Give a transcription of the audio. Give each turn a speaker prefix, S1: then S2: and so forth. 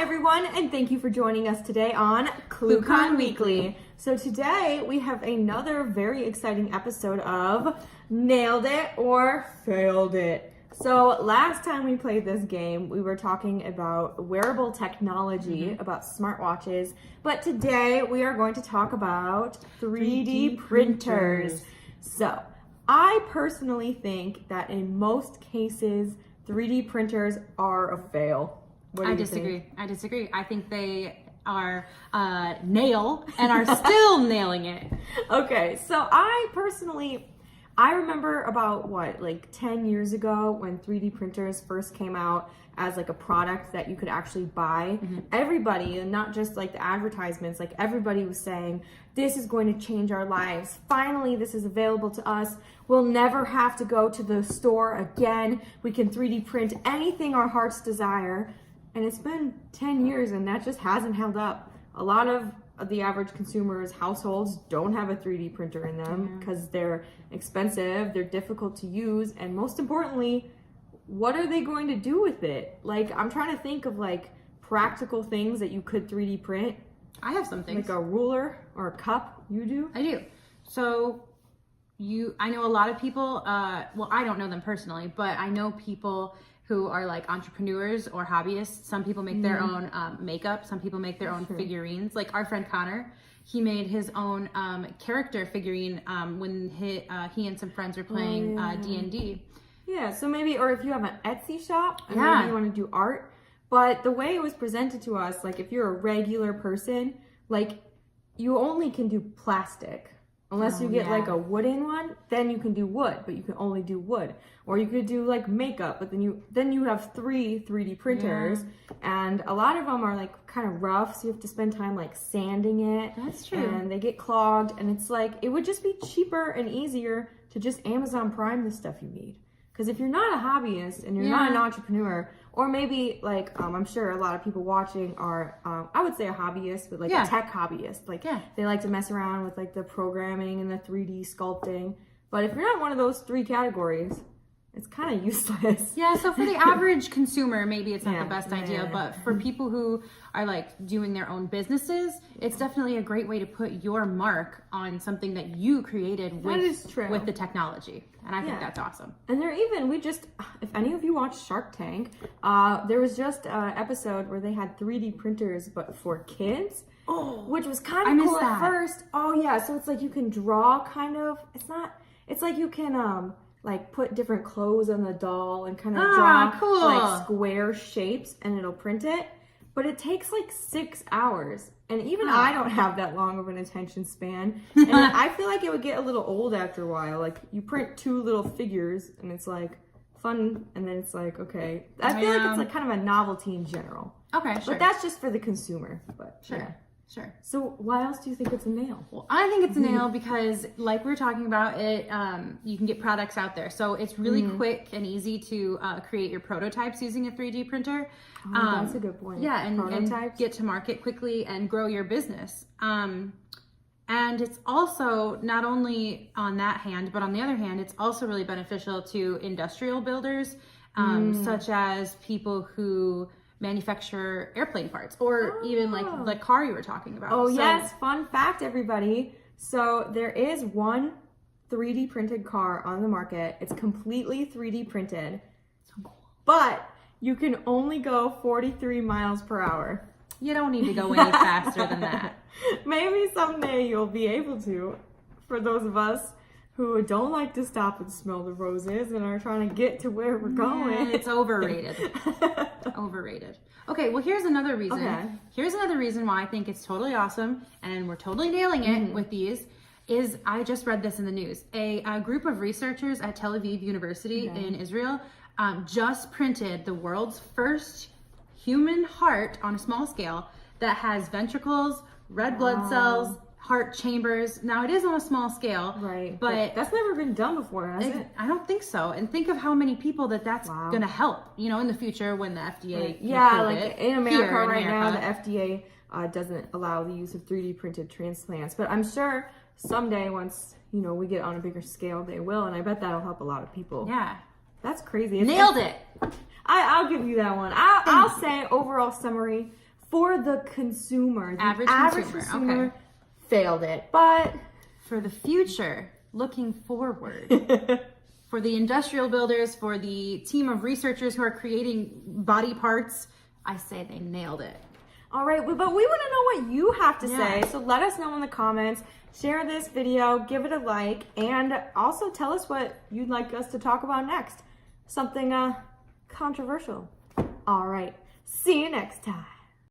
S1: everyone, and thank you for joining us today on ClueCon Weekly. So today we have another very exciting episode of Nailed It or Failed It. So last time we played this game, we were talking about wearable technology, about smartwatches, but today we are going to talk about 3D printers. So I personally think that in most cases, 3D printers are a fail.
S2: I disagree. I think they are nail and are still nailing it.
S1: Okay, so I remember about 10 years ago when 3D printers first came out as like a product that you could actually buy. Everybody, and not just like the advertisements, like everybody was saying, this is going to change our lives. Finally, this is available to us. We'll never have to go to the store again. We can 3D print anything our hearts desire. And it's been 10 years and that just hasn't held up. A lot of the average consumers' households don't have a 3D printer in them because they're expensive, they're difficult to use, and most importantly, what are they going to do with it? Like, I'm trying to think of like practical things that you could 3D print.
S2: I have some things.
S1: Like a ruler or a cup. You do?
S2: I do. So I know a lot of people, well, I don't know them personally, but I know people who are like entrepreneurs or hobbyists. Some people make their own makeup. Some people make their own figurines. Like our friend Connor, he made his own character figurine when he and some friends were playing D&D.
S1: Yeah, so maybe, or if you have an Etsy shop and maybe you want to do art. But the way it was presented to us, like if you're a regular person, like you only can do plastic. Unless you get like a wooden one, then you can do wood, but you can only do wood. Or you could do like makeup, but then you have 3D printers, and a lot of them are like kind of rough, so you have to spend time like sanding it.
S2: That's true.
S1: And they get clogged, and it's like it would just be cheaper and easier to just Amazon Prime the stuff you need. Because if you're not a hobbyist and you're not an entrepreneur, or maybe like I'm sure a lot of people watching are I would say a hobbyist, but like a tech hobbyist. Like they like to mess around with like the programming and the 3D sculpting. But if you're not one of those three categories, it's kind of useless.
S2: Yeah, so for the average consumer, maybe it's not the best idea, but for people who are like doing their own businesses, it's definitely a great way to put your mark on something that you created with the technology. And I think that's awesome.
S1: And if any of you watch Shark Tank, there was just an episode where they had 3D printers, but for kids, which was kind of cool at first. Oh yeah, so it's like you can draw kind of, it's like you can, like put different clothes on the doll and kind of draw like square shapes and it'll print it. But it takes like 6 hours. And even I don't have that long of an attention span. And I feel like it would get a little old after a while. Like you print two little figures and it's like fun. And then it's like, okay. I feel like it's like kind of a novelty in general.
S2: Okay, sure.
S1: But that's just for the consumer. But
S2: Sure.
S1: So why else do you think it's a nail?
S2: Well, I think it's a nail because like we were talking about it, you can get products out there. So it's really quick and easy to create your prototypes using a 3D printer.
S1: That's a good point.
S2: Yeah, and get to market quickly and grow your business. And it's also not only on that hand, but on the other hand, it's also really beneficial to industrial builders, such as people who manufacture airplane parts or even like the car you were talking about.
S1: Yes, fun fact everybody. So there is one 3D printed car on the market. It's completely 3D printed.
S2: So cool.
S1: But you can only go 43 miles per hour.
S2: You don't need to go any faster than that.
S1: Maybe someday you'll be able to, for those of us who don't like to stop and smell the roses and are trying to get to where we're going.
S2: It's overrated. Overrated. Okay, well here's another reason. Here's another reason why I think it's totally awesome and we're totally nailing it with these is I just read this in the news. A group of researchers at Tel Aviv University in Israel just printed the world's first human heart on a small scale that has ventricles, red blood cells, heart chambers. Now it is on a small scale,
S1: right?
S2: But
S1: that's never been done before, has it?
S2: I don't think so. And think of how many people that's going to help. You know, in the future when the FDA
S1: in America now, the FDA doesn't allow the use of 3D printed transplants. But I'm sure someday, once we get on a bigger scale, they will, and I bet that'll help a lot of people.
S2: Yeah,
S1: that's crazy.
S2: Nailed it.
S1: I'll give you that one. I'll say overall summary for the consumer, the
S2: Average consumer, okay.
S1: failed it. But
S2: for the future, looking forward, for the industrial builders, for the team of researchers who are creating body parts, I say they nailed it.
S1: All right, but we want to know what you have to say. So let us know in the comments. Share this video, give it a like, and also tell us what you'd like us to talk about next. Something controversial. All right, see you next time.